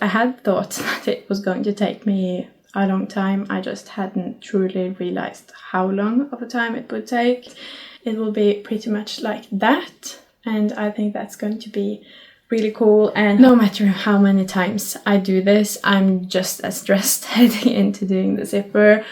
I had thought that it was going to take me a long time. I just hadn't truly realized how long of a time it would take. It will be pretty much like that, and I think that's going to be really cool. And no matter how many times I do this, I'm just as stressed heading into doing the zipper.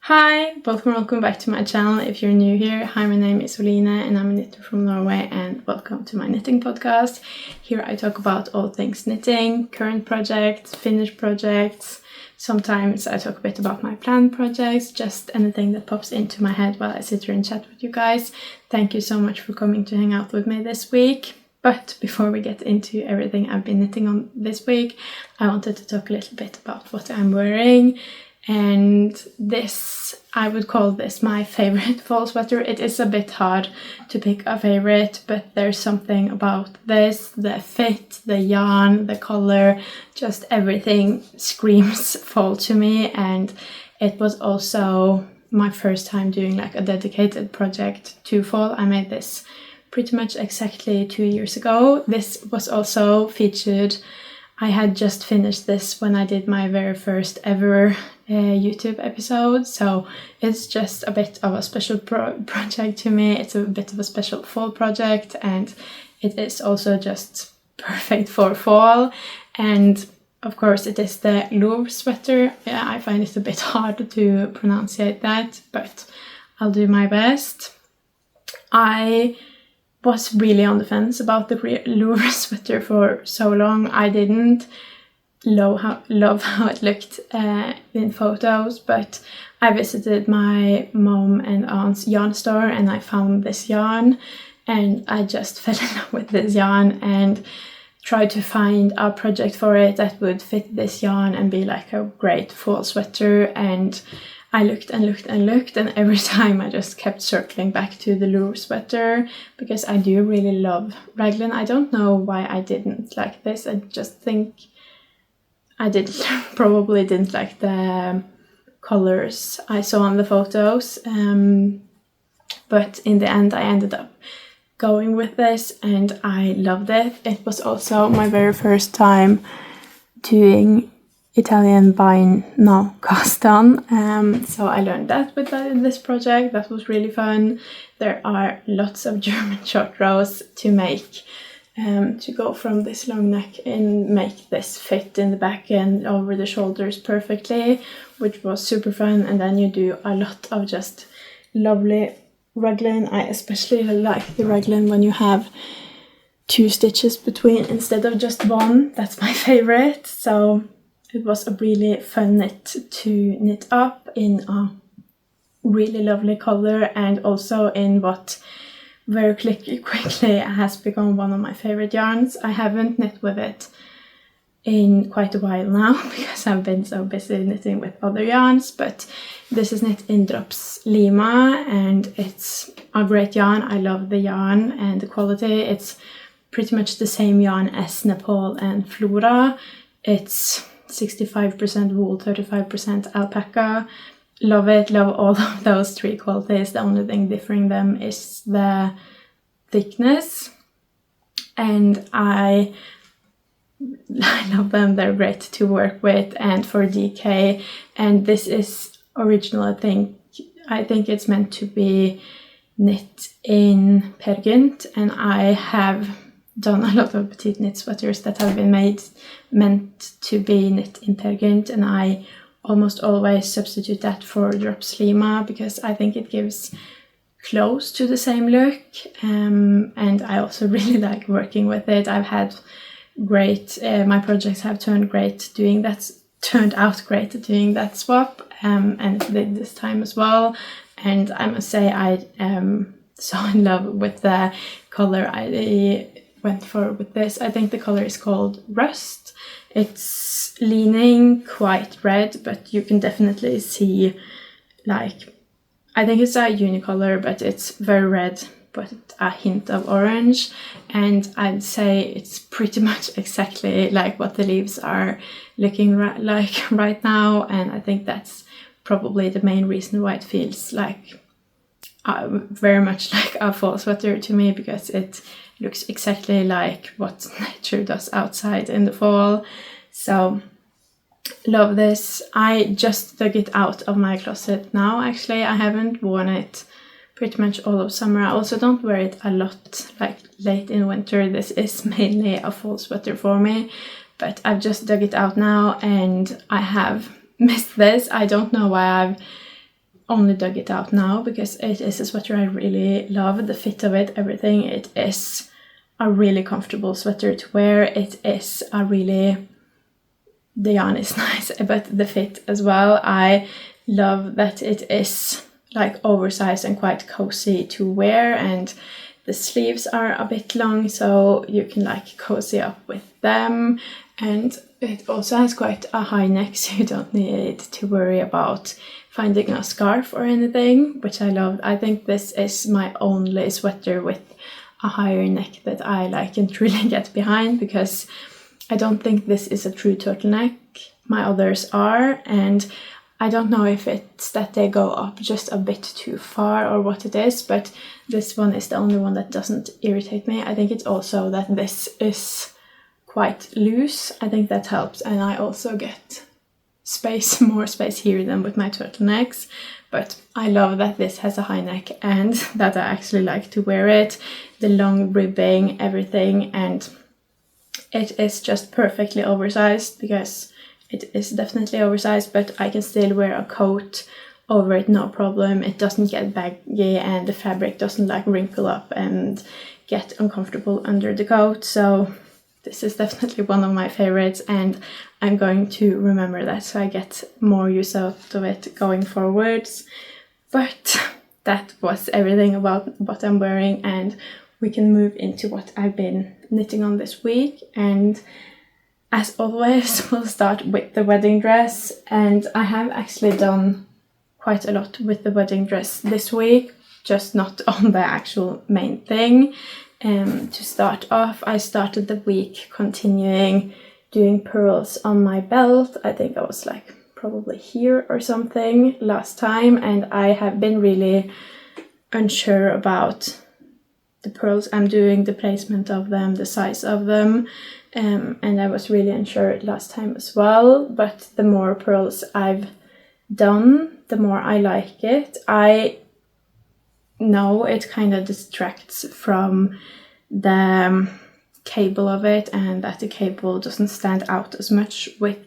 Hi, welcome back to my channel. If you're new here, hi, my name is Oline and I'm a knitter from Norway, and welcome to my knitting podcast. Here I talk about all things knitting, current projects, finished projects. Sometimes I talk a bit about my planned projects, just anything that pops into my head while I sit here and chat with you guys. Thank you so much for coming to hang out with me this week. But before we get into everything I've been knitting on this week, I wanted to talk a little bit about what I'm wearing. And this, I would call this my favorite fall sweater. It is a bit hard to pick a favorite, but there's something about this, the fit, the yarn, the color, just everything screams fall to me. And it was also my first time doing like a dedicated project to fall. I made this pretty much exactly 2 years ago. This was also featured. I had just finished this when I did my very first ever YouTube episode, so it's just a bit of a special project to me. It's a bit of a special fall project, and it is also just perfect for fall. And of course it is the Louvre sweater. Yeah, I find it a bit hard to pronounce that, but I'll do my best. I was really on the fence about the Louvre sweater for so long. I didn't love how it looked in photos, but I visited my mom and aunt's yarn store and I found this yarn, and I just fell in love with this yarn and tried to find a project for it that would fit this yarn and be like a great fall sweater. And I looked and looked and looked, and every time I just kept circling back to the Louvre sweater because I do really love raglan. I don't know why I didn't like this. I just think I probably didn't like the colors I saw on the photos. But in the end I ended up going with this and I loved it. It was also my very first time doing Italian bind now cast on, so I learned that with this project. That was really fun. There are lots of German short rows to make, to go from this long neck and make this fit in the back and over the shoulders perfectly, which was super fun. And then you do a lot of just lovely raglan. I especially like the raglan when you have 2 stitches between instead of just one. That's my favorite. So it was a really fun knit to knit up in a really lovely color, and also in what very quickly has become one of my favorite yarns. I haven't knit with it in quite a while now because I've been so busy knitting with other yarns, but this is knit in Drops Lima and it's a great yarn. I love the yarn and the quality. It's pretty much the same yarn as Nepal and Flora. It's 65% wool, 35% alpaca. Love it, love all of those 3 qualities. The only thing differing them is the thickness, and I love them. They're great to work with and for DK. And this is original. I think it's meant to be knit in Peer Gynt, and I have done a lot of Petiteknit sweaters that have been meant to be knit in Peer Gynt, and I almost always substitute that for Drops Lima because I think it gives close to the same look, and I also really like working with it. I've had great, my projects have turned out great doing that swap, and it did this time as well. And I must say I am so in love with the color I went for with this. I think the color is called Rust. It's leaning quite red, but you can definitely see, like, I think it's a unicolor, but it's very red, but a hint of orange. And I'd say it's pretty much exactly like what the leaves are looking like right now. And I think that's probably the main reason why it feels like very much like a fall sweater to me, because it looks exactly like what nature does outside in the fall. So love this. I just dug it out of my closet now. Actually, I haven't worn it pretty much all of summer. I also don't wear it a lot like late in winter. This is mainly a fall sweater for me, but I've just dug it out now and I have missed this. I don't know why I've only dug it out now, because it is a sweater I really love. The fit of it, everything. It is a really comfortable sweater to wear. It is a really, the yarn is nice, but the fit as well. I love that it is like oversized and quite cozy to wear, and the sleeves are a bit long, so you can like cozy up with them. And it also has quite a high neck, so you don't need to worry about finding a scarf or anything, which I love. I think this is my only sweater with a higher neck that I like and truly get behind, because I don't think this is a true turtleneck. My others are, and I don't know if it's that they go up just a bit too far or what it is, but this one is the only one that doesn't irritate me. I think it's also that this is quite loose. I think that helps, and I also get space, more space here than with my turtlenecks. But I love that this has a high neck and that I actually like to wear it. The long ribbing, everything, and it is just perfectly oversized, because it is definitely oversized, but I can still wear a coat over it, no problem. It doesn't get baggy and the fabric doesn't like wrinkle up and get uncomfortable under the coat. So this is definitely one of my favorites, and I'm going to remember that so I get more use out of it going forwards. But that was everything about what I'm wearing, and we can move into what I've been knitting on this week. And as always, we'll start with the wedding dress, and I have actually done quite a lot with the wedding dress this week, just not on the actual main thing. To start off, I started the week continuing doing pearls on my belt. I think I was like probably here or something last time, and I have been really unsure about the pearls I'm doing, the placement of them, the size of them, and I was really unsure last time as well. But the more pearls I've done, the more I like it. I know it kind of distracts from the cable of it, and that the cable doesn't stand out as much with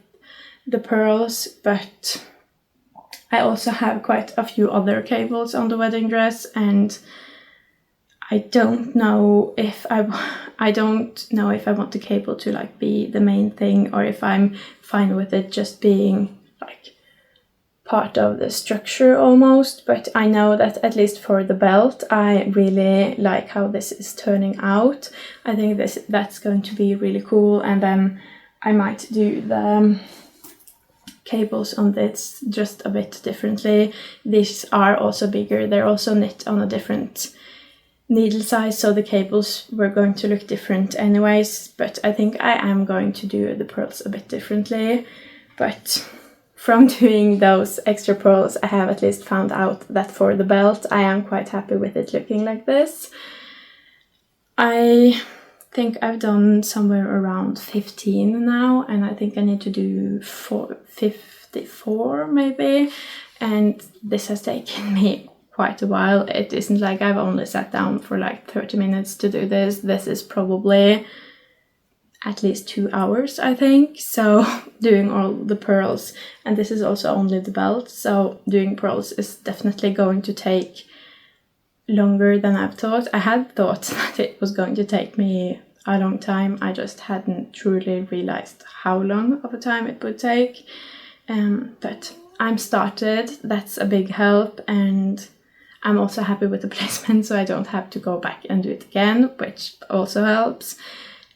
the pearls, but I also have quite a few other cables on the wedding dress, and I don't know if I want the cable to like be the main thing, or if I'm fine with it just being like part of the structure almost. But I know that at least for the belt, I really like how this is turning out. I think that's going to be really cool, and then I might do the cables on this just a bit differently. These are also bigger, they're also knit on a different needle size, so the cables were going to look different anyways, but I think I am going to do the pearls a bit differently. But from doing those extra pearls, I have at least found out that for the belt, I am quite happy with it looking like this. I think I've done somewhere around 15 now, and I think I need to do 54 maybe, and this has taken me quite a while. It isn't like I've only sat down for like 30 minutes to do this. This is probably at least 2 hours, I think. So doing all the pearls, and this is also only the belt, so doing pearls is definitely going to take longer than I've thought. I had thought that it was going to take me a long time. I just hadn't truly realized how long of a time it would take. But I'm started. That's a big help, and I'm also happy with the placement, so I don't have to go back and do it again, which also helps.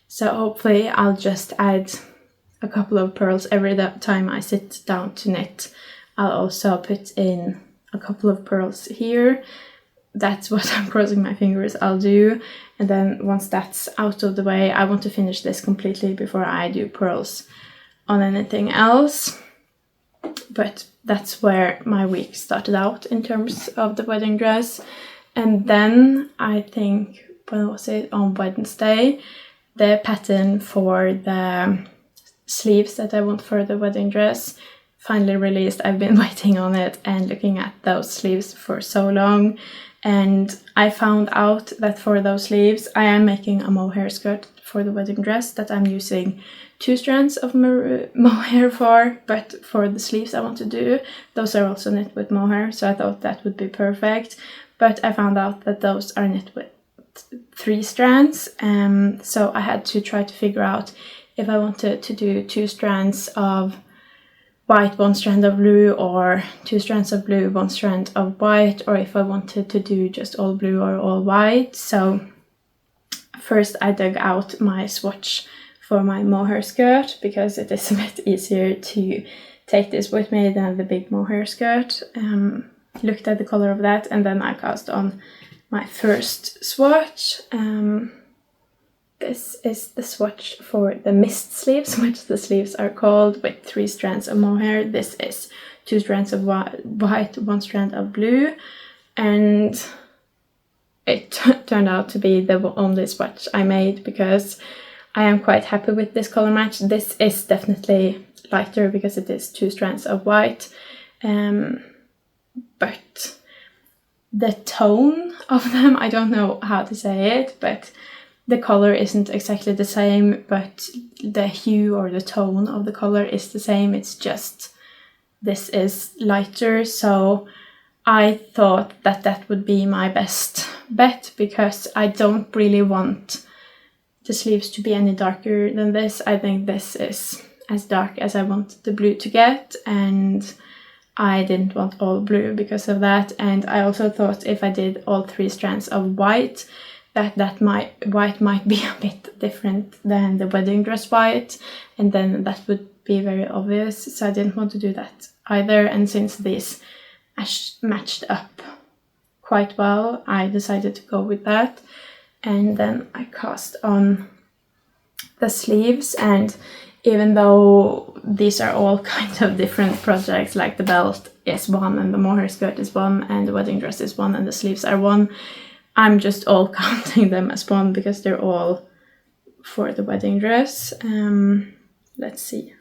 So hopefully I'll just add a couple of pearls every time I sit down to knit. I'll also put in a couple of pearls here. That's what I'm crossing my fingers I'll do. And then once that's out of the way, I want to finish this completely before I do pearls on anything else. But that's where my week started out in terms of the wedding dress. And then I think when was it, on Wednesday, the pattern for the sleeves that I want for the wedding dress finally released. I've been waiting on it and looking at those sleeves for so long, and I found out that for those sleeves I am making a mohair skirt for the wedding dress that I'm using 2 strands of mohair for, but for the sleeves I want to do, those are also knit with mohair, so I thought that would be perfect. But I found out that those are knit with 3 strands, so I had to try to figure out if I wanted to do 2 strands of white, 1 strand of blue, or 2 strands of blue, 1 strand of white, or if I wanted to do just all blue or all white. So first I dug out my swatch for my mohair skirt, because it is a bit easier to take this with me than the big mohair skirt. Looked at the color of that, and then I cast on my first swatch. This is the swatch for the mist sleeves, which the sleeves are called, with 3 strands of mohair. This is 2 strands of white, 1 strand of blue, and it turned out to be the only swatch I made, because I am quite happy with this color match. This is definitely lighter because it is 2 strands of white, but the tone of them, I don't know how to say it, but the color isn't exactly the same, but the hue or the tone of the color is the same. It's just this is lighter, so I thought that that would be my best bet, because I don't really want the sleeves to be any darker than this. I think this is as dark as I want the blue to get, and I didn't want all blue because of that. And I also thought if I did all 3 strands of white, that white might be a bit different than the wedding dress white, and then that would be very obvious, so I didn't want to do that either. And since these matched up quite well, I decided to go with that. And then I cast on the sleeves, and even though these are all kind of different projects, like the belt is one and the mohair skirt is one and the wedding dress is one and the sleeves are one, I'm just all counting them as one because they're all for the wedding dress. Let's see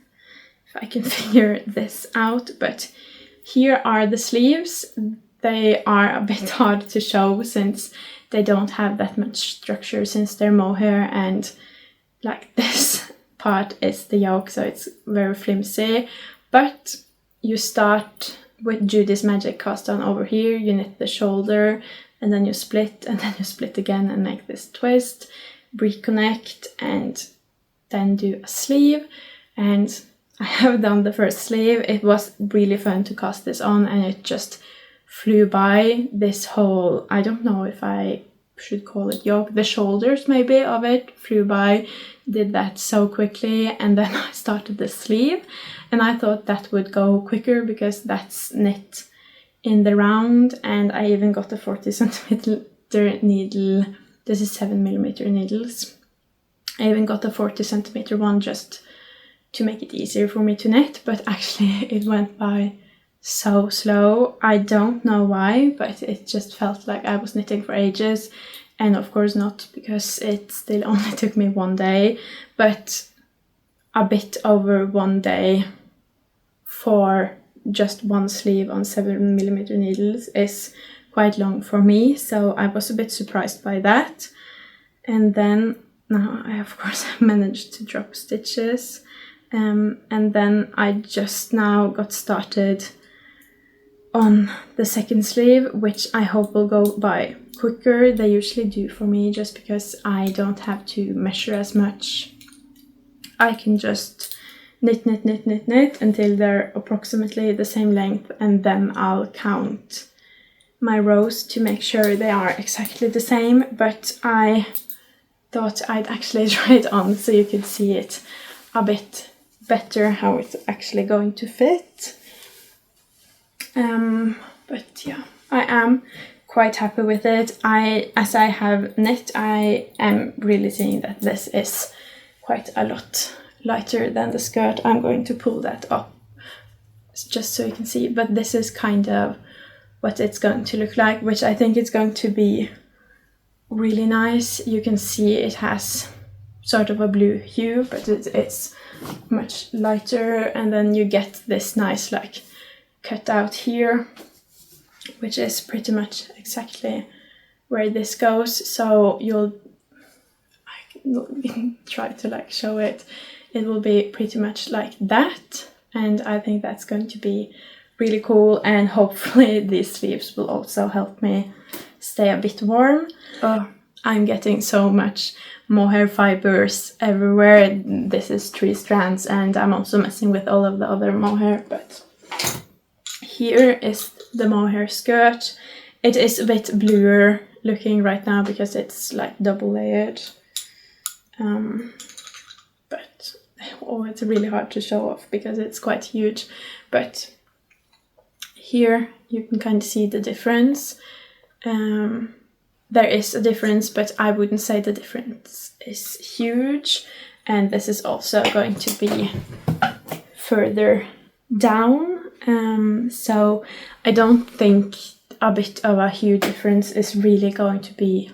if I can figure this out, but here are the sleeves. They are a bit hard to show since they don't have that much structure, since they're mohair, and like this part is the yoke, so it's very flimsy. But you start with Judy's Magic cast on over here, you knit the shoulder, and then you split, and then you split again and make this twist, reconnect, and then do a sleeve. And I have done the first sleeve. It was really fun to cast this on, and it just flew by. This whole, I don't know if I should call it yoke, the shoulders maybe of it flew by, did that so quickly. And then I started the sleeve, and I thought that would go quicker because that's knit in the round, and I even got a 40 centimeter needle. This is 7mm needles. I even got a 40 centimeter one just to make it easier for me to knit, but actually it went by so slow. I don't know why, but it just felt like I was knitting for ages, and of course not, because it still only took me 1 day, but a bit over 1 day for just one sleeve on 7mm needles is quite long for me, so I was a bit surprised by that. And then now I of course managed to drop stitches, and then I just now got started on the second sleeve, which I hope will go by quicker. They usually do for me, just because I don't have to measure as much. I can just knit until they're approximately the same length, and then I'll count my rows to make sure they are exactly the same. But I thought I'd actually try it on so you could see it a bit better, how it's actually going to fit. But yeah, I am quite happy with it. As I have knit, I am really seeing that this is quite a lot lighter than the skirt. I'm going to pull that up just so you can see, but this is kind of what it's going to look like, which I think it's going to be really nice. You can see it has sort of a blue hue, but it's much lighter, and then you get this nice like cutout here, which is pretty much exactly where this goes. So I try to like show it. It will be pretty much like that, and I think that's going to be really cool, and hopefully these sleeves will also help me stay a bit warm. Oh, I'm getting so much mohair fibers everywhere. This is 3 strands, and I'm also messing with all of the other mohair, but here is the mohair skirt. It is a bit bluer looking right now because it's like double layered. But oh, it's really hard to show off because it's quite huge. But here you can kind of see the difference. There is a difference, but I wouldn't say the difference is huge. And this is also going to be further down. So I don't think a bit of a huge difference is really going to be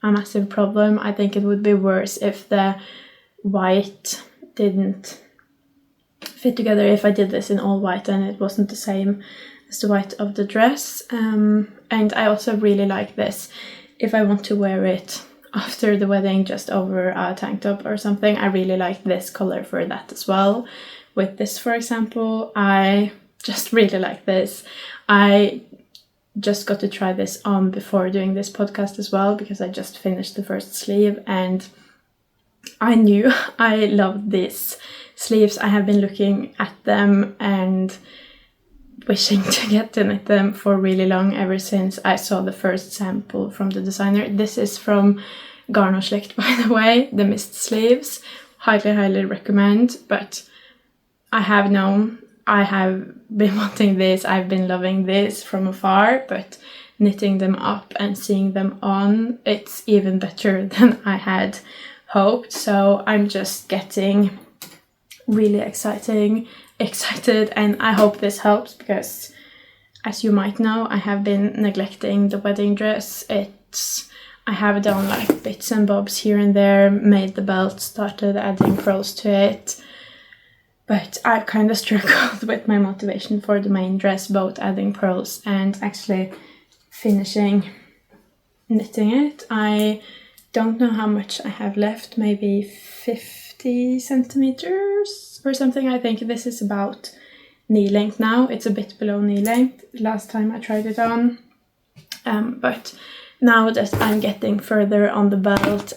a massive problem. I think it would be worse if the white didn't fit together, if I did this in all white and it wasn't the same as the white of the dress. And I also really like this if I want to wear it after the wedding just over a tank top or something. I really like this color for that as well. With this, for example, I just really like this. I just got to try this on before doing this podcast as well, because I just finished the first sleeve and I knew I loved these sleeves. I have been looking at them and wishing to get to knit them for really long, ever since I saw the first sample from the designer. This is from Garnogslikt, by the way, the mist sleeves. Highly recommend. But I have known, I have been wanting this, I've been loving this from afar, but knitting them up and seeing them on, it's even better than I had hoped. So I'm just getting really excited, and I hope this helps, because as you might know, I have been neglecting the wedding dress. I have done like bits and bobs here and there, made the belt, started adding pros to it, but I've kind of struggled with my motivation for the main dress, both adding pros and actually finishing knitting it. I don't know how much I have left, maybe 50 centimeters or something. I think this is about knee length now. It's a bit below knee length last time I tried it on. But now that I'm getting further on the belt,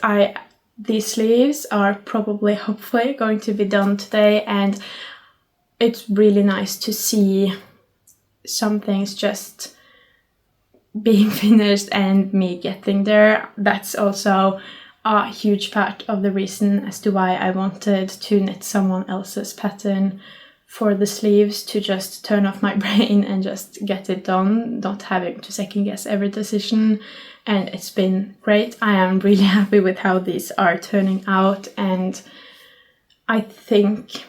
these sleeves are probably, hopefully, going to be done today, and it's really nice to see some things just being finished and me getting there. That's also a huge part of the reason as to why I wanted to knit someone else's pattern for the sleeves, to just turn off my brain and just get it done, not having to second guess every decision. And it's been great. I am really happy with how these are turning out, and I think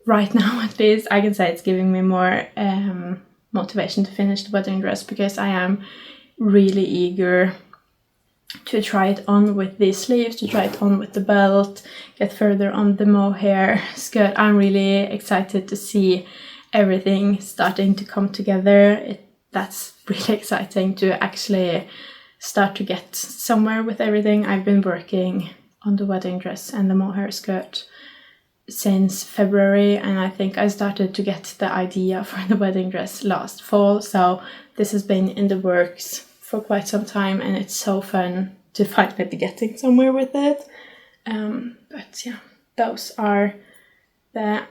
right now at least I can say it's giving me more motivation to finish the wedding dress, because I am really eager to try it on with these sleeves, to try it on with the belt, get further on the mohair skirt. I'm really excited to see everything starting to come together. That's really exciting to actually start to get somewhere with everything. I've been working on the wedding dress and the mohair skirt since February, and I think I started to get the idea for the wedding dress last fall, so this has been in the works for quite some time, and it's so fun to finally be getting somewhere with it. But yeah, those are the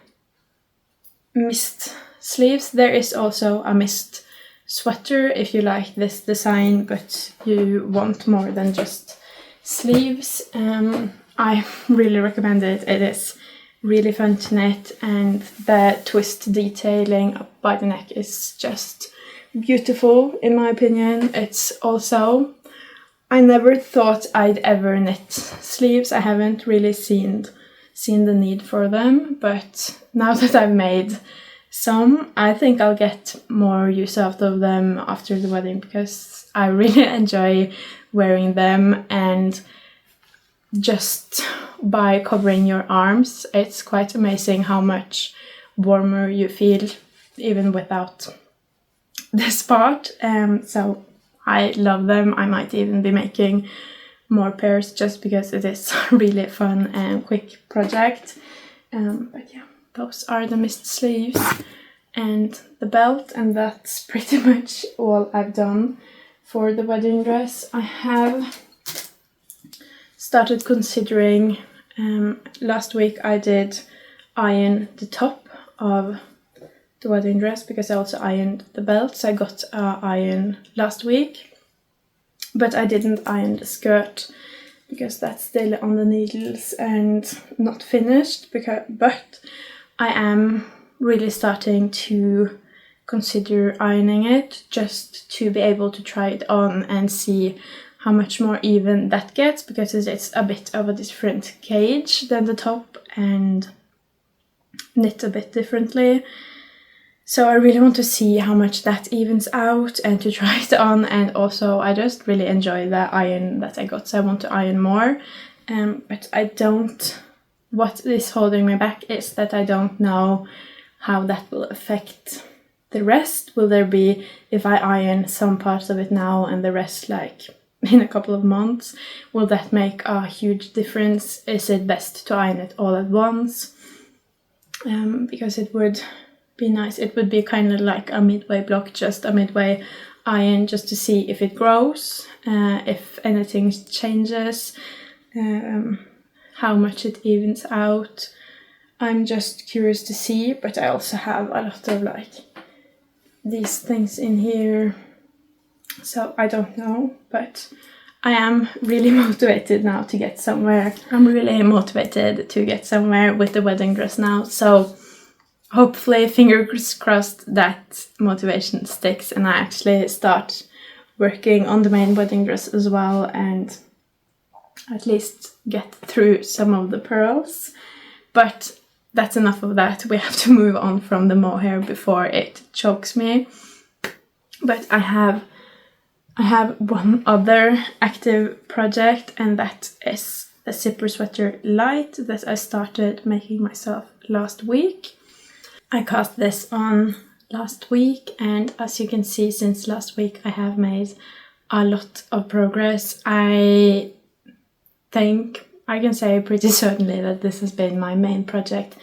mist sleeves. There is also a mist sweater if you like this design, but you want more than just sleeves. I really recommend it. It is really fun to knit, and the twist detailing up by the neck is just beautiful in my opinion. It's also, I never thought I'd ever knit sleeves. I haven't really seen the need for them, but now that I've made some, I think I'll get more use out of them after the wedding, because I really enjoy wearing them, and just by covering your arms, it's quite amazing how much warmer you feel even without this part. So I love them. I might even be making more pairs just because it is a really fun and quick project. But yeah, those are the mist sleeves and the belt, and that's pretty much all I've done for the wedding dress. I have started considering, last week I did iron the top of the wedding dress because I also ironed the belt, so I got iron last week, but I didn't iron the skirt because that's still on the needles and not finished, but I am really starting to consider ironing it just to be able to try it on and see how much more even that gets, because it's a bit of a different gauge than the top and knit a bit differently. So I really want to see how much that evens out and to try it on, and also I just really enjoy the iron that I got, so I want to iron more. But I don't, what is holding me back is that I don't know how that will affect the rest. Will there be, if I iron some parts of it now and the rest like in a couple of months, will that make a huge difference? Is it best to iron it all at once? Because it would be nice. It would be kind of like a midway block, just a midway iron, just to see if it grows, if anything changes, how much it evens out. I'm just curious to see, but I also have a lot of like these things in here, so I don't know, but I am really motivated now to get somewhere. I'm really motivated to get somewhere with the wedding dress now, so hopefully, fingers crossed, that motivation sticks and I actually start working on the main wedding dress as well and at least get through some of the pearls. But that's enough of that. We have to move on from the mohair before it chokes me. But I have one other active project, and that is the zipper sweater light that I started making myself last week. I cast this on last week, and as you can see, since last week I have made a lot of progress. I think I can say pretty certainly that this has been my main project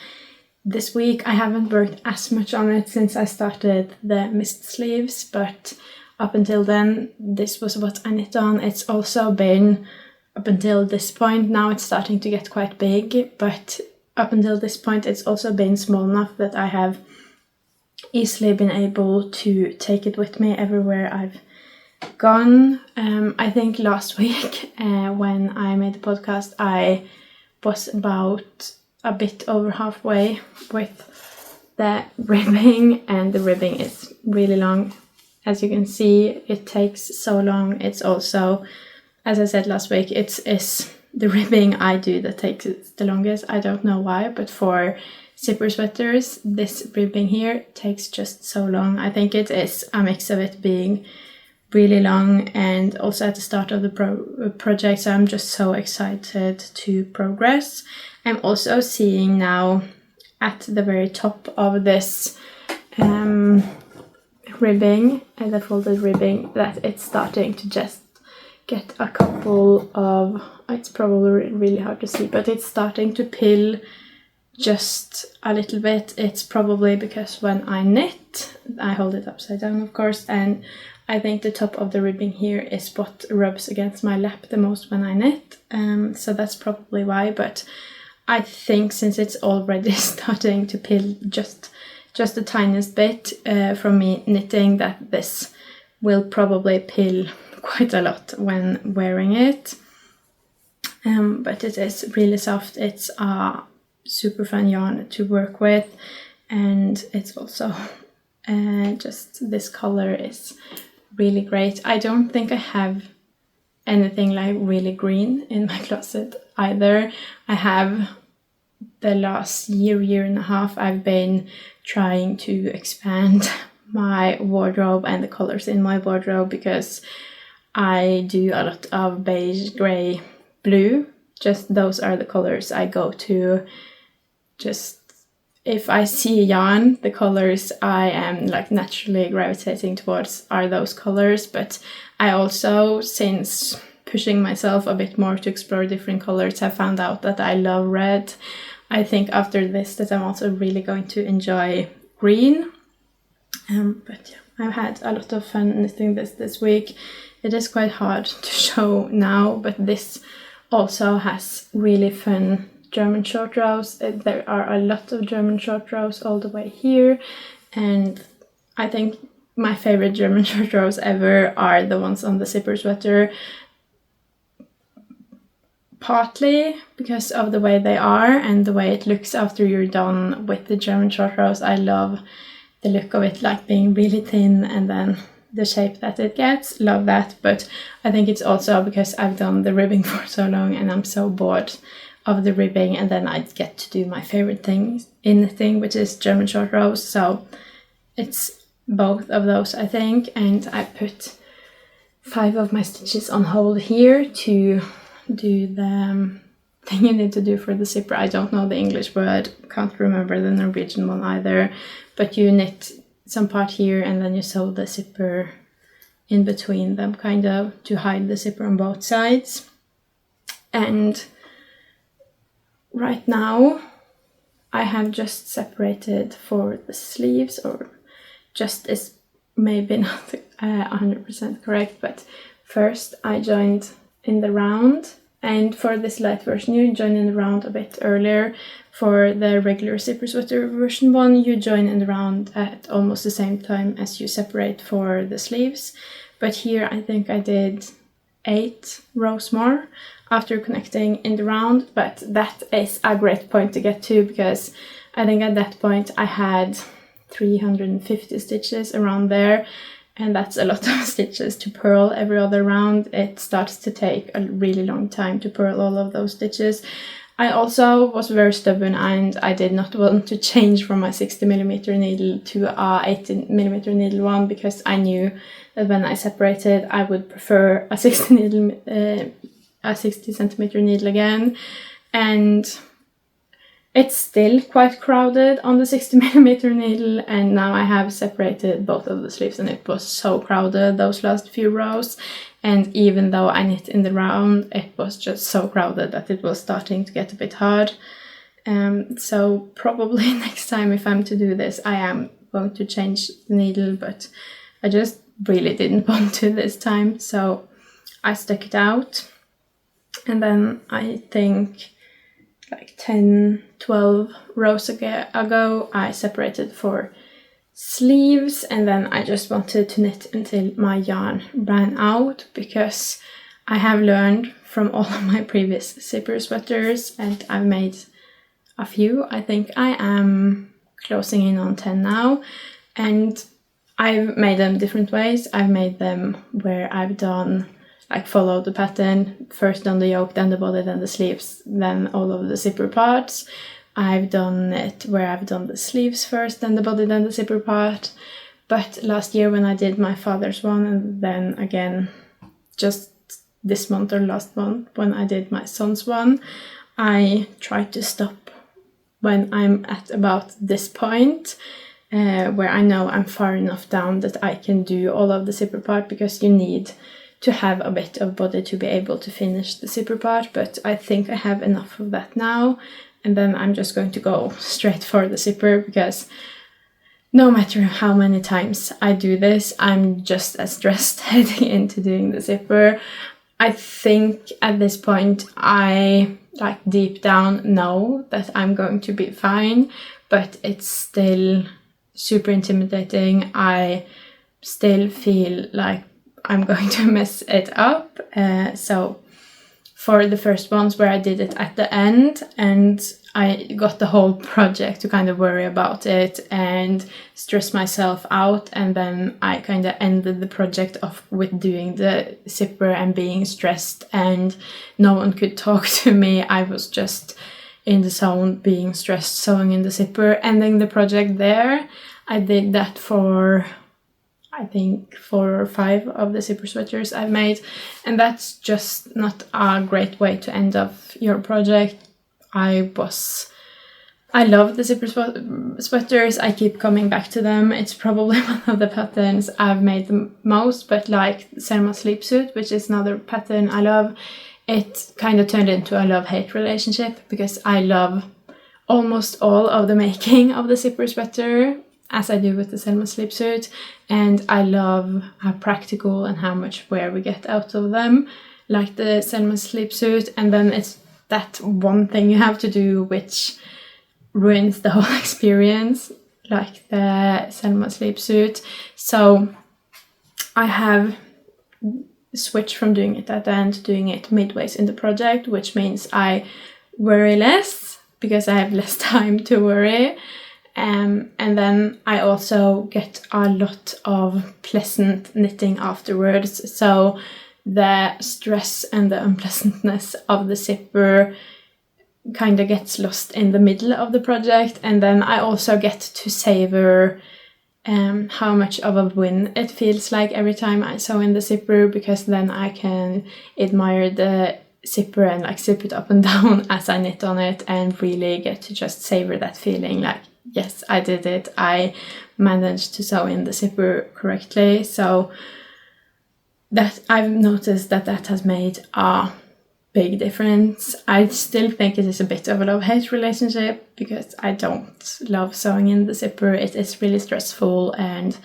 this week. I haven't worked as much on it since I started the mist sleeves, but up until then this was what I knit on. It's also been, up until this point, now it's starting to get quite big, but up until this point it's also been small enough that I have easily been able to take it with me everywhere I've gone. I think last week when I made the podcast I was about a bit over halfway with the ribbing, and the ribbing is really long. As you can see, it takes so long. It's also, as I said last week, it's the ribbing I do that takes the longest. I don't know why, but for zipper sweaters, this ribbing here takes just so long. I think it is a mix of it being really long and also at the start of the project, so I'm just so excited to progress. I'm also seeing now at the very top of this ribbing, the folded ribbing, that it's starting to just get a couple of, it's probably really hard to see, but it's starting to pill just a little bit. It's probably because when I knit, I hold it upside down of course, and I think the top of the ribbing here is what rubs against my lap the most when I knit, so that's probably why. But I think since it's already starting to pill just the tiniest bit from me knitting, that this will probably pill quite a lot when wearing it. But it is really soft. It's a super fun yarn to work with, and it's also just this color is really great. I don't think I have anything like really green in my closet either. I have the last year and a half I've been trying to expand my wardrobe and the colors in my wardrobe, because I do a lot of beige, grey, blue. Just those are the colors I go to. Just if I see yarn, the colors I am like naturally gravitating towards are those colors. But I also, since pushing myself a bit more to explore different colors, have found out that I love red. I think after this that I'm also really going to enjoy green. But yeah, I've had a lot of fun knitting this week. It is quite hard to show now, but this also has really fun German short rows. There are a lot of German short rows all the way here, and I think my favorite German short rows ever are the ones on the zipper sweater, partly because of the way they are and the way it looks after you're done with the German short rows. I love the look of it, like being really thin and then the shape that it gets. Love that. But I think it's also because I've done the ribbing for so long and I'm so bored of the ribbing, and then I get to do my favorite thing in knitting, which is German short rows. So it's both of those, I think. And I put 5 of my stitches on hold here to do the thing you need to do for the zipper. I don't know the English word, can't remember the Norwegian one either, but you knit some part here and then you sew the zipper in between them, kind of, to hide the zipper on both sides. And right now I have just separated for the sleeves, or just is maybe not 100% correct, but first I joined in the round, and for this light version you join in the round a bit earlier. For the regular zipper sweater version 1 you join in the round at almost the same time as you separate for the sleeves, but here I think I did 8 rows more after connecting in the round. But that is a great point to get to, because I think at that point I had 350 stitches around there, and that's a lot of stitches to purl every other round. It starts to take a really long time to purl all of those stitches. I also was very stubborn and I did not want to change from my 60mm needle to a 18mm needle one, because I knew that when I separated I would prefer a 60cm needle again. And it's still quite crowded on the 60mm needle, and now I have separated both of the sleeves and it was so crowded those last few rows. And even though I knit in the round, it was just so crowded that it was starting to get a bit hard. So probably next time if I'm to do this I am going to change the needle, but I just really didn't want to this time, so I stuck it out. And then I think like 10-12 rows ago I separated for sleeves, and then I just wanted to knit until my yarn ran out, because I have learned from all of my previous zipper sweaters, and I've made a few. I think I am closing in on 10 now, and I've made them different ways. I've made them where I've done like follow the pattern, first done the yoke, then the body, then the sleeves, then all of the zipper parts. I've done it where I've done the sleeves first, then the body, then the zipper part. But last year when I did my father's one, and then again just this month or last month when I did my son's one, I tried to stop when I'm at about this point, where I know I'm far enough down that I can do all of the zipper part, because you need to have a bit of body to be able to finish the zipper part. But I think I have enough of that now, and then I'm just going to go straight for the zipper, because no matter how many times I do this, I'm just as stressed heading into doing the zipper. I think at this point I like deep down know that I'm going to be fine, but it's still super intimidating. I still feel like I'm going to mess it up. So for the first ones where I did it at the end and I got the whole project to kind of worry about it and stress myself out, and then I kind of ended the project off with doing the zipper and being stressed, and no one could talk to me. I was just in the zone, being stressed, sewing in the zipper, ending the project there. I did that for I think 4 or 5 of the zipper sweaters I've made, and that's just not a great way to end off your project. I love the zipper sweaters. I keep coming back to them. It's probably one of the patterns I've made the most, but like Selma Sleepsuit, which is another pattern I love, it kind of turned into a love-hate relationship because I love almost all of the making of the zipper sweater, as I do with the Selma Sleepsuit, and I love how practical and how much wear we get out of them, like the Selma Sleepsuit, and then it's that one thing you have to do which ruins the whole experience, like the Selma Sleepsuit. So I have switched from doing it at the end to doing it midways in the project, which means I worry less because I have less time to worry. And then I also get a lot of pleasant knitting afterwards. So the stress and the unpleasantness of the zipper kind of gets lost in the middle of the project, and then I also get to savor how much of a win it feels like every time I sew in the zipper, because then I can admire the zipper and like zip it up and down as I knit on it, and really get to just savor that feeling like, yes, I did it, I managed to sew in the zipper correctly. So that I've noticed that has made a big difference. I still think it is a bit of a love-hate relationship because I don't love sewing in the zipper. It is really stressful, and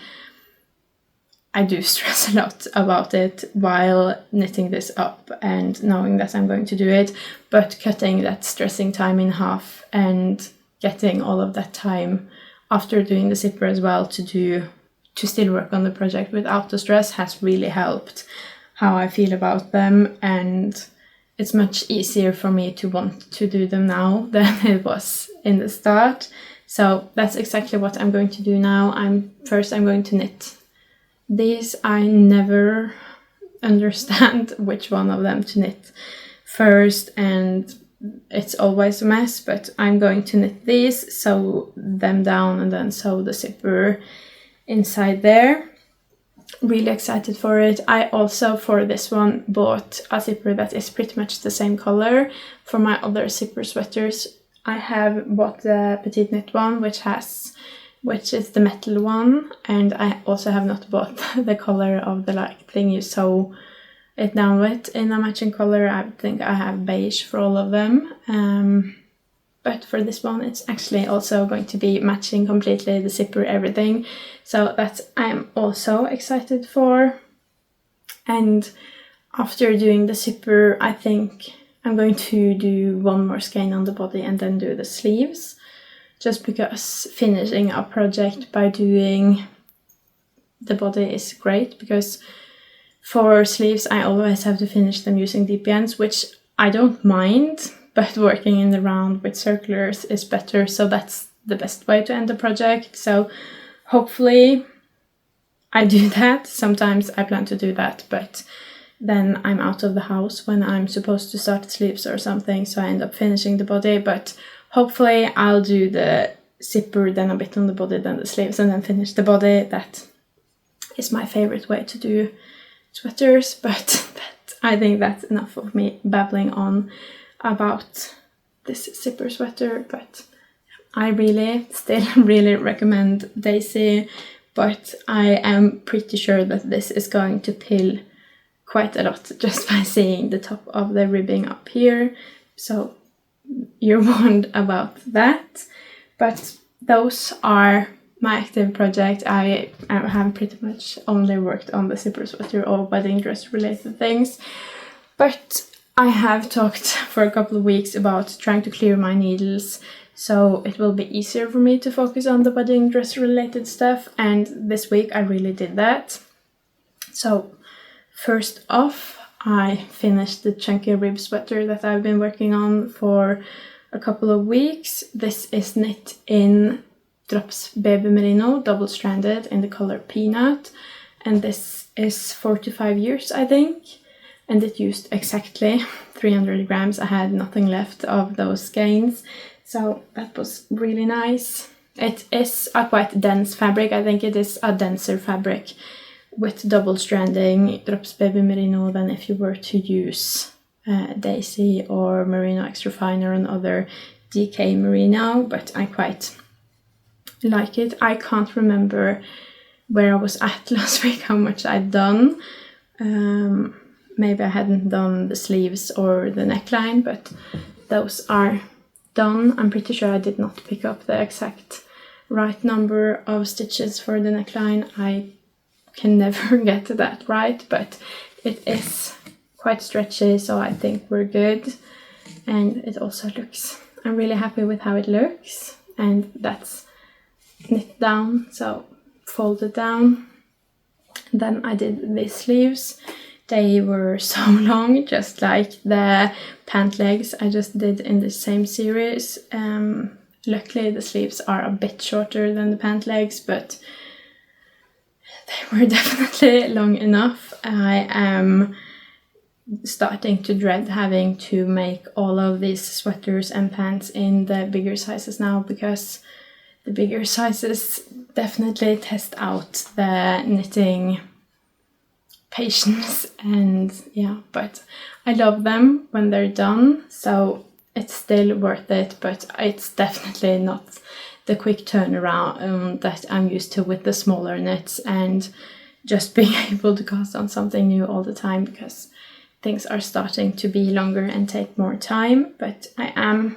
I do stress a lot about it while knitting this up and knowing that I'm going to do it. But cutting that stressing time in half and getting all of that time after doing the zipper as well to still work on the project without the stress has really helped how I feel about them, and it's much easier for me to want to do them now than it was in the start. So that's exactly what I'm going to do now. I'm going to knit these. I never understand which one of them to knit first, and it's always a mess, but I'm going to knit these, sew them down, and then sew the zipper inside there. Really excited for it. I also, for this one, bought a zipper that is pretty much the same color. For my other zipper sweaters, I have bought the Petiteknit one, which is the metal one, and I also have not bought the color of the like thing you sew it down with in a matching color. I think I have beige for all of them. But for this one, it's actually also going to be matching completely, the zipper, everything. So that I'm also excited for. And after doing the zipper, I think I'm going to do one more skein on the body and then do the sleeves. Just because finishing a project by doing the body is great, because for sleeves I always have to finish them using deep ends, which I don't mind, but working in the round with circulars is better, so that's the best way to end the project. So hopefully I do that. Sometimes I plan to do that, but then I'm out of the house when I'm supposed to start the sleeves or something, so I end up finishing the body. But hopefully I'll do the zipper, then a bit on the body, then the sleeves, and then finish the body. That is my favorite way to do sweaters, but I think that's enough of me babbling on about this zipper sweater. But I still really recommend Daisy, but I am pretty sure that this is going to pill quite a lot just by seeing the top of the ribbing up here, so you're warned about that. But those are my active project. I have pretty much only worked on the zipper sweater or wedding dress related things, but I have talked for a couple of weeks about trying to clear my needles, so it will be easier for me to focus on the wedding dress related stuff, and this week I really did that. So first off, I finished the chunky rib sweater that I've been working on for a couple of weeks. This is knit in Drops Baby Merino, double-stranded, in the color Peanut, and this is 45 years, I think, and it used exactly 300 grams. I had nothing left of those skeins, so that was really nice. It is a quite dense fabric. I think it is a denser fabric with double stranding drops baby merino than if you were to use Daisy or merino extra fine or another DK merino, but I quite like it. I can't remember where I was at last week, how much I'd done. Maybe I hadn't done the sleeves or the neckline, but those are done. I'm pretty sure I did not pick up the exact right number of stitches for the neckline. I can never get that right, but it is quite stretchy, so I think we're good. And it also looks, I'm really happy with how it looks, and that's knit down, so folded down. Then I did these sleeves. They were so long, just like the pant legs I just did in the same series. Luckily the sleeves are a bit shorter than the pant legs, but they were definitely long enough. I am starting to dread having to make all of these sweaters and pants in the bigger sizes now, because the bigger sizes definitely test out the knitting patience, and yeah, but I love them when they're done, so it's still worth it, but it's definitely not the quick turnaround that I'm used to with the smaller knits and just being able to cast on something new all the time, because things are starting to be longer and take more time. But I am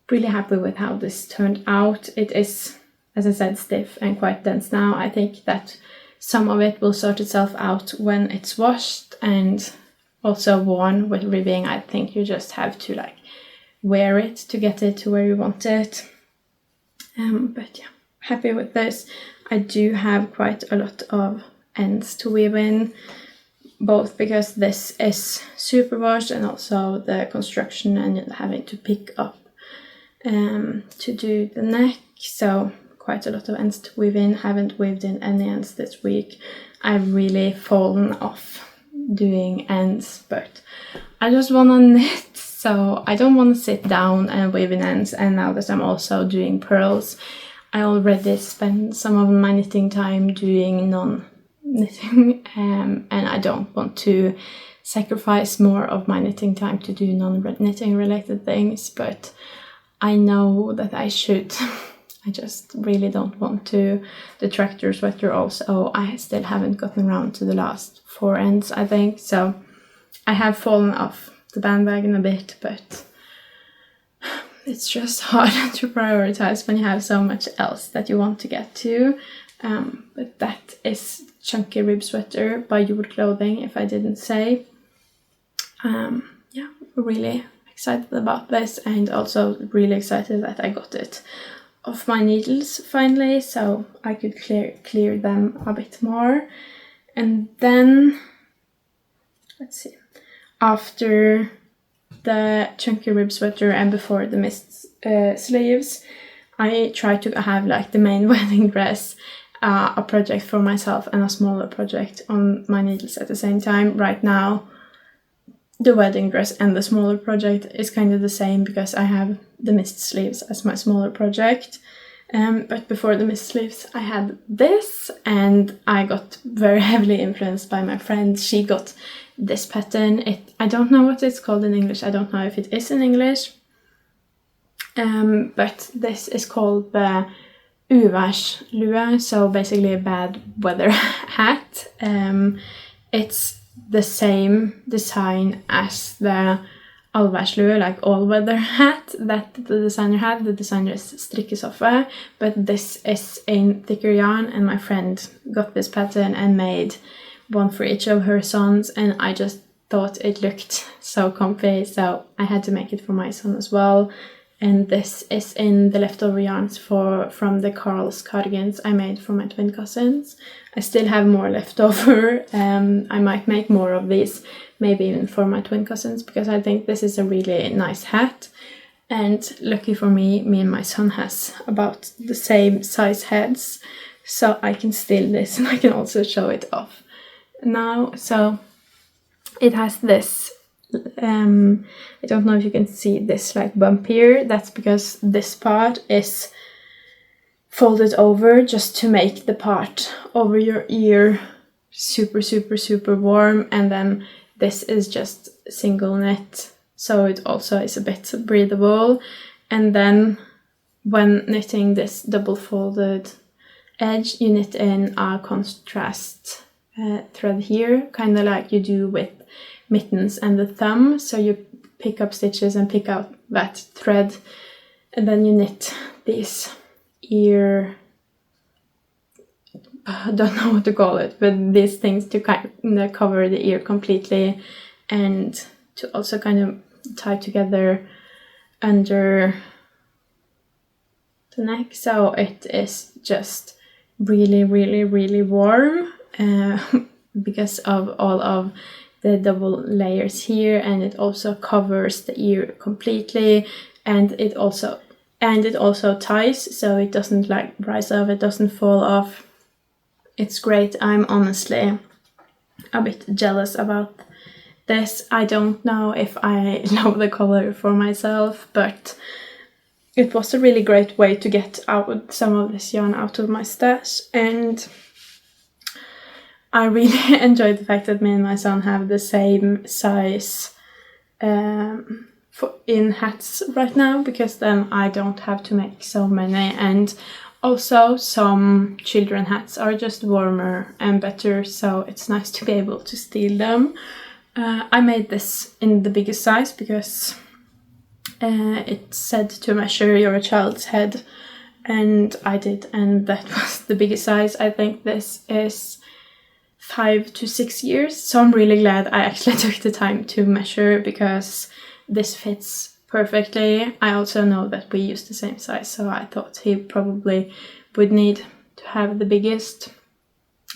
really happy with how this turned out. It is, as I said, stiff and quite dense now. I think that some of it will sort itself out when it's washed and also worn with ribbing. I think you just have to like wear it to get it to where you want it. But yeah, happy with this. I do have quite a lot of ends to weave in, both because this is super washed and also the construction and having to pick up to do the neck. So quite a lot of ends to weave in. Haven't weaved in any ends this week. I've really fallen off doing ends, but I just want to knit, so I don't want to sit down and weave in ends. And now that I'm also doing pearls, I already spend some of my knitting time doing non-knitting, and I don't want to sacrifice more of my knitting time to do non-knitting related things, but I know that I should. I just really don't want to. The tractor sweater also, I still haven't gotten around to the last 4 ends, I think, so I have fallen off the bandwagon a bit, but it's just hard to prioritize when you have so much else that you want to get to. But that is Chunky Rib Sweater by Jord.clothing, if I didn't say. Yeah, really excited about this, and also really excited that I got it off my needles finally, so I could clear them a bit more. And then, let's see, after the Chunky Rib Sweater and before the mist sleeves, I tried to have like the main wedding dress, a project for myself and a smaller project on my needles at the same time. Right now the wedding dress and the smaller project is kind of the same, because I have the mist sleeves as my smaller project. But before the mist sleeves I had this, and I got very heavily influenced by my friend. She got this pattern. I don't know what it's called in English. I don't know if it is in English. But this is called the Uværslua, so basically a bad weather hat. It's the same design as the Uværslua, like all-weather hat that the designer had. The designer is Strikkesoffe, but this is in thicker yarn, and my friend got this pattern and made one for each of her sons, and I just thought it looked so comfy, so I had to make it for my son as well. And this is in the leftover yarns from the Carl's cardigans I made for my twin cousins. I still have more left over. I might make more of these, maybe even for my twin cousins, because I think this is a really nice hat. And lucky for me and my son has about the same size heads, so I can steal this and I can also show it off now. So it has this, I don't know if you can see this like bump here. That's because this part is fold it over just to make the part over your ear super, super, super warm. And then this is just single knit, so it also is a bit breathable. And then when knitting this double folded edge, you knit in a contrast thread here, kind of like you do with mittens and the thumb. So you pick up stitches and pick out that thread, and then you knit these ear, I don't know what to call it, but these things to kind of cover the ear completely, and to also kind of tie together under the neck, so it is just really, really, really warm because of all of the double layers here, and it also covers the ear completely, and it also ties, so it doesn't like rise off, it doesn't fall off. It's great. I'm honestly a bit jealous about this. I don't know if I love the color for myself, but it was a really great way to get out some of this yarn out of my stash, and I really enjoyed the fact that me and my son have the same size in hats right now, because then I don't have to make so many, and also some children hats are just warmer and better, so it's nice to be able to steal them. I made this in the biggest size because it said to measure your child's head, and I did, and that was the biggest size. I think this is 5 to 6 years, so I'm really glad I actually took the time to measure, because this fits perfectly. I also know that we use the same size, so I thought he probably would need to have the biggest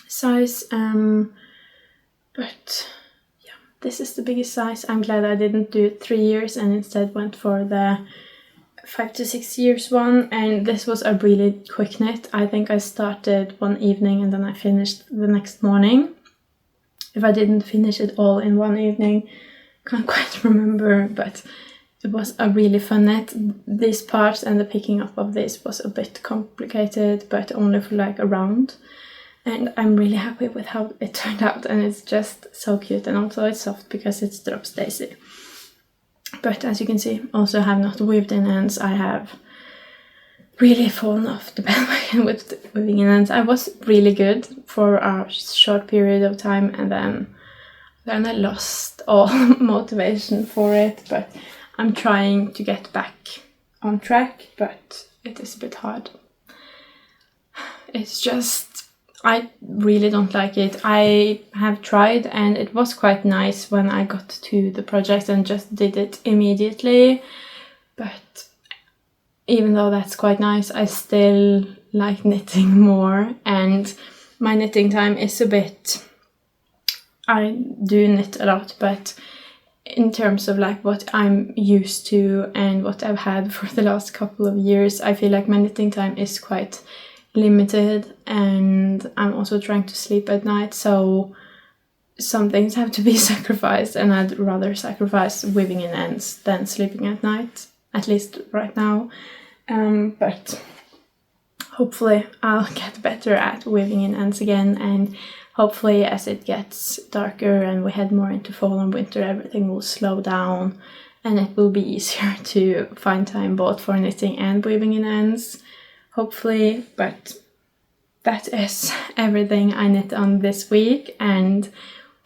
size, but yeah, this is the biggest size. I'm glad I didn't do 3 years and instead went for the 5 to 6 years one, and this was a really quick knit. I think I started one evening and then I finished the next morning. If I didn't finish it all in one evening, can't quite remember, but it was a really fun knit. These parts and the picking up of this was a bit complicated, but only for like a round. And I'm really happy with how it turned out, and it's just so cute, and also it's soft because it's drop stacey. But as you can see, also have not weaved in ends. I have really fallen off the bandwagon with weaving in ends. I was really good for a short period of time, and then I lost all motivation for it, but I'm trying to get back on track, but it is a bit hard. It's just, I really don't like it. I have tried, and it was quite nice when I got to the project and just did it immediately, but even though that's quite nice, I still like knitting more, and my knitting time is a bit, I do knit a lot, but in terms of like what I'm used to and what I've had for the last couple of years, I feel like my knitting time is quite limited, and I'm also trying to sleep at night, so some things have to be sacrificed, and I'd rather sacrifice weaving in ends than sleeping at night, at least right now. But hopefully I'll get better at weaving in ends again, and hopefully as it gets darker and we head more into fall and winter, everything will slow down and it will be easier to find time both for knitting and weaving in ends, hopefully. But that is everything I knit on this week, and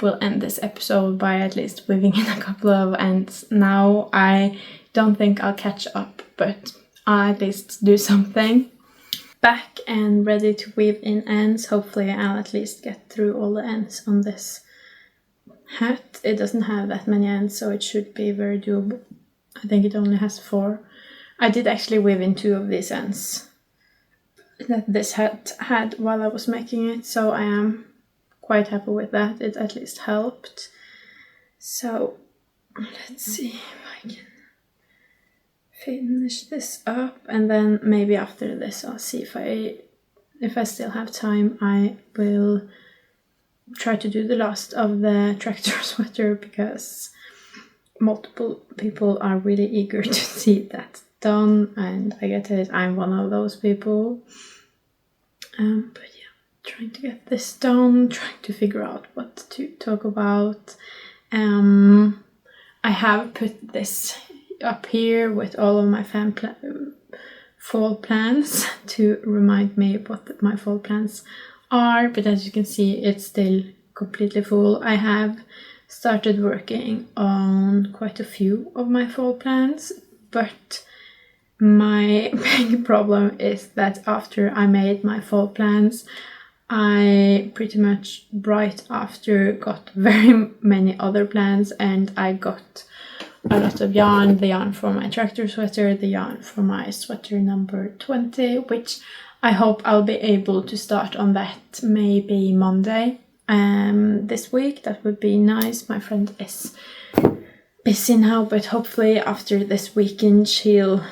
we'll end this episode by at least weaving in a couple of ends now. I don't think I'll catch up, but I'll at least do something. Back and ready to weave in ends. Hopefully I'll at least get through all the ends on this hat. It doesn't have that many ends, so it should be very doable. I think it only has 4. I did actually weave in 2 of these ends that this hat had while I was making it, so I am quite happy with that. It at least helped. So let's see if I can finish this up, and then maybe after this I'll see if I still have time. I will try to do the last of the tractor sweater, because multiple people are really eager to see that done, and I get it, I'm one of those people. But yeah, trying to get this done, trying to figure out what to talk about. I have put this up here with all of my fall plans to remind me what my fall plans are, but as you can see, it's still completely full. I have started working on quite a few of my fall plans, but my big problem is that after I made my fall plans, I pretty much right after got very many other plans, and I got a lot of yarn, the yarn for my tractor sweater, the yarn for my sweater number 20, which I hope I'll be able to start on that maybe Monday this week. That would be nice. My friend is busy now, but hopefully after this weekend she'll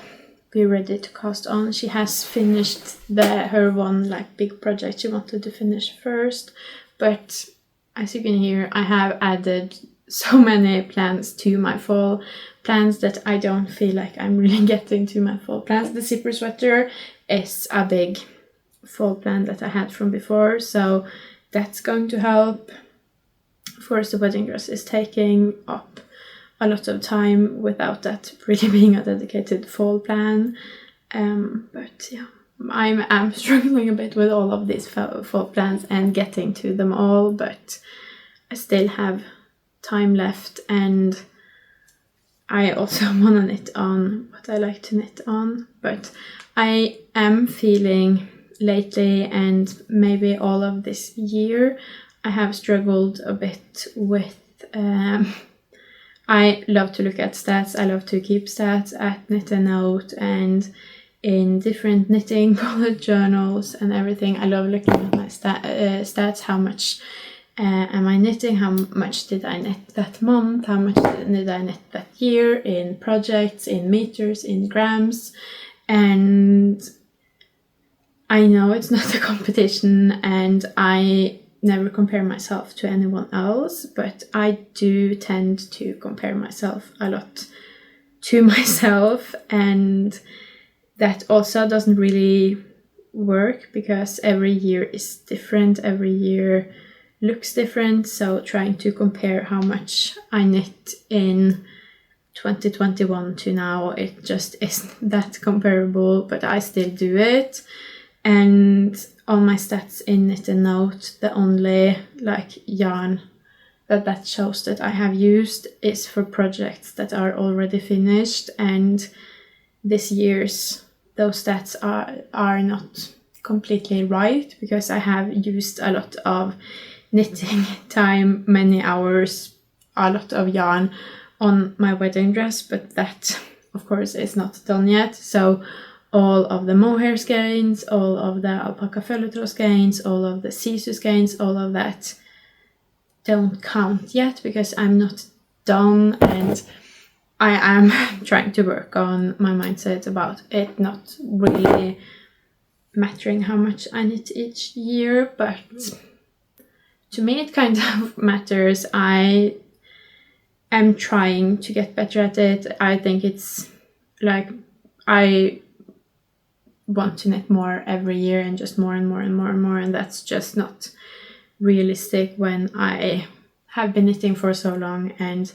be ready to cast on. She has finished her one like big project she wanted to finish first, but as you can hear, I have added so many plans to my fall plans that I don't feel like I'm really getting to my fall plans. The zipper sweater is a big fall plan that I had from before, so that's going to help. Of course, the wedding dress is taking up a lot of time without that really being a dedicated fall plan. But yeah, I'm struggling a bit with all of these fall plans and getting to them all, but I still have time left, and I also want to knit on what I like to knit on. But I am feeling lately, and maybe all of this year, I have struggled a bit with I love to look at stats. I love to keep stats at Knit a Note and in different knitting bullet journals and everything. I love looking at my stats. How much am I knitting? How much did I knit that month? How much did I knit that year in projects, in meters, in grams? And I know it's not a competition, and I never compare myself to anyone else, but I do tend to compare myself a lot to myself, and that also doesn't really work because every year is different, every year looks different. So trying to compare how much I knit in 2021 to now, it just isn't that comparable, but I still do it. And on my stats in Knit a Note, the only yarn that shows that I have used is for projects that are already finished, and this year's those stats are not completely right because I have used a lot of knitting time, many hours, a lot of yarn on my wedding dress, but that of course is not done yet. So all of the mohair skeins, all of the alpaca feuilleton skeins, all of the sisu skeins, all of that don't count yet because I'm not done, and I am trying to work on my mindset about it not really mattering how much I knit each year, but to me it kind of matters. I am trying to get better at it. I think it's I want to knit more every year and just more and more and more and more, and that's just not realistic when I have been knitting for so long and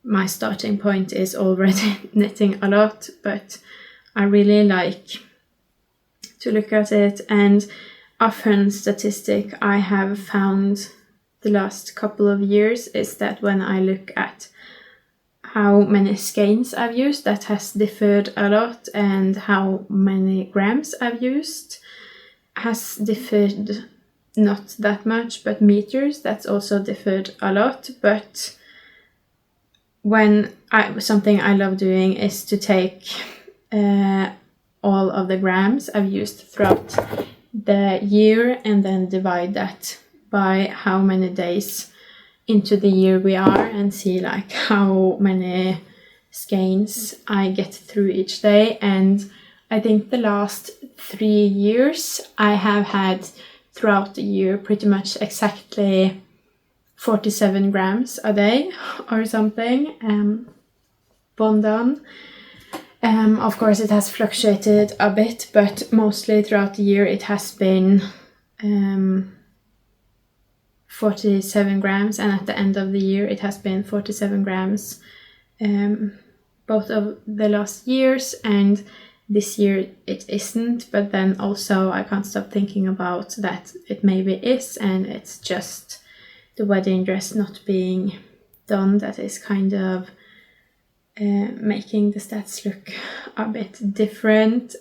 my starting point is already knitting a lot. But I really like to look at it, and a fun statistic I have found the last couple of years is that when I look at how many skeins I've used, that has differed a lot, and how many grams I've used has differed not that much, but meters, that's also differed a lot. But something I love doing is to take all of the grams I've used throughout the year and then divide that by how many days into the year we are, and see how many skeins I get through each day. And I think the last 3 years I have had throughout the year pretty much exactly 47 grams a day or something, bond done. Of course it has fluctuated a bit, but mostly throughout the year it has been 47 grams, and at the end of the year it has been 47 grams both of the last years, and this year it isn't. But then also I can't stop thinking about that it maybe is, and it's just the wedding dress not being done that is kind of making the stats look a bit different.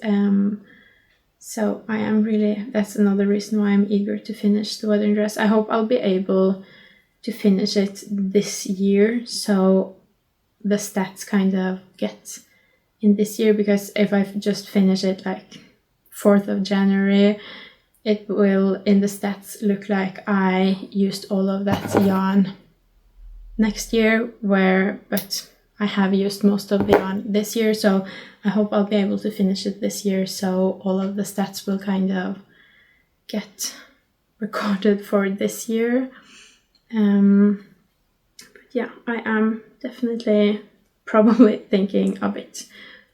So I am really, that's another reason why I'm eager to finish the wedding dress. I hope I'll be able to finish it this year, so the stats kind of get in this year, because if I just finish it like 4th of January, it will in the stats look like I used all of that yarn next year, but I have used most of the yarn this year, so I hope I'll be able to finish it this year, so all of the stats will kind of get recorded for this year. But yeah, I am definitely probably thinking a bit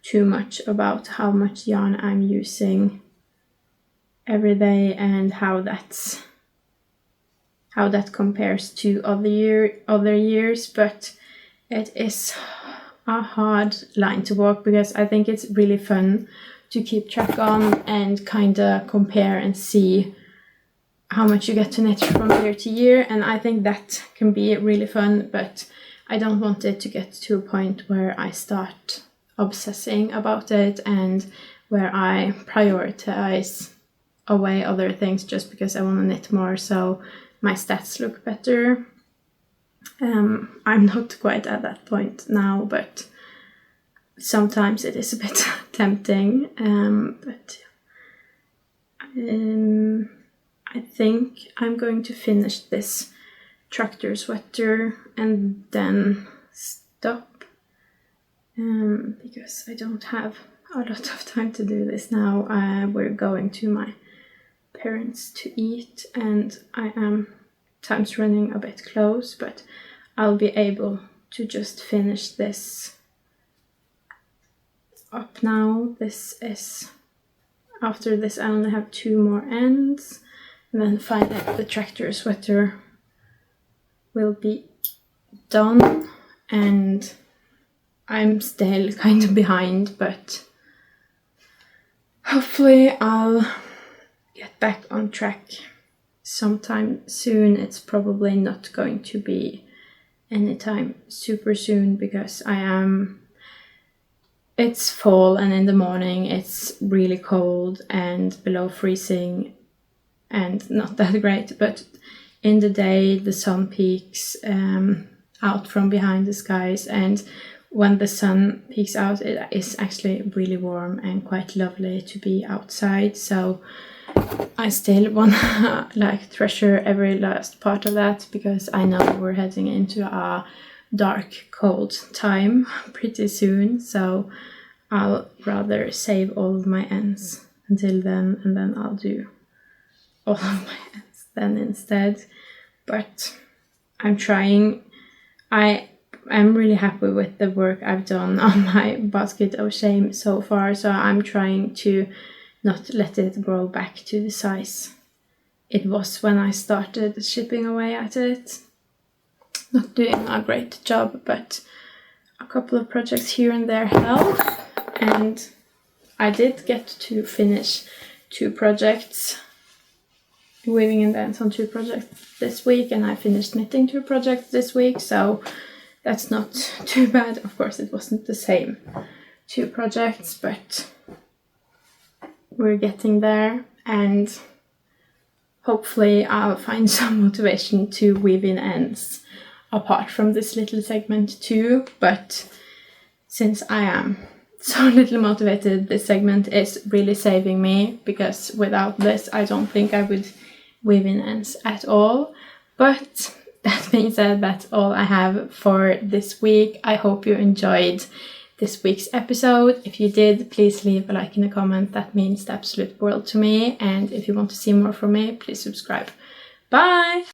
too much about how much yarn I'm using every day and how that compares to other years, but it is a hard line to walk, because I think it's really fun to keep track on and kind of compare and see how much you get to knit from year to year, and I think that can be really fun, but I don't want it to get to a point where I start obsessing about it and where I prioritize away other things just because I want to knit more so my stats look better. I'm not quite at that point now, but sometimes it is a bit tempting. But I think I'm going to finish this tractor sweater and then stop, because I don't have a lot of time to do this now. We're going to my parents to eat, and time's running a bit close, but I'll be able to just finish this up now. After this I only have 2 more ends, and then finally the tractor sweater will be done, and I'm still kind of behind, but hopefully I'll get back on track sometime soon. It's probably not going to be anytime super soon, because it's fall, and in the morning it's really cold and below freezing and not that great, but in the day the sun peeks out from behind the skies, and when the sun peeks out it is actually really warm and quite lovely to be outside. So I still want to treasure every last part of that, because I know we're heading into a dark, cold time pretty soon, so I'll rather save all of my ends until then, and then I'll do all of my ends then instead. But I'm trying. I'm really happy with the work I've done on my basket of shame so far, so I'm trying to not let it grow back to the size it was when I started chipping away at it. Not doing a great job, but a couple of projects here and there help, and I did get to finish 2 projects, weaving and dance on 2 projects this week, and I finished knitting 2 projects this week, so that's not too bad. Of course it wasn't the same 2 projects, but we're getting there, and hopefully I'll find some motivation to weave in ends apart from this little segment too. But since I am so little motivated, this segment is really saving me, because without this I don't think I would weave in ends at all. But that being said, that's all I have for this week. I hope you enjoyed this week's episode. If you did, please leave a like in the comment. That means the absolute world to me. And if you want to see more from me, please subscribe. Bye!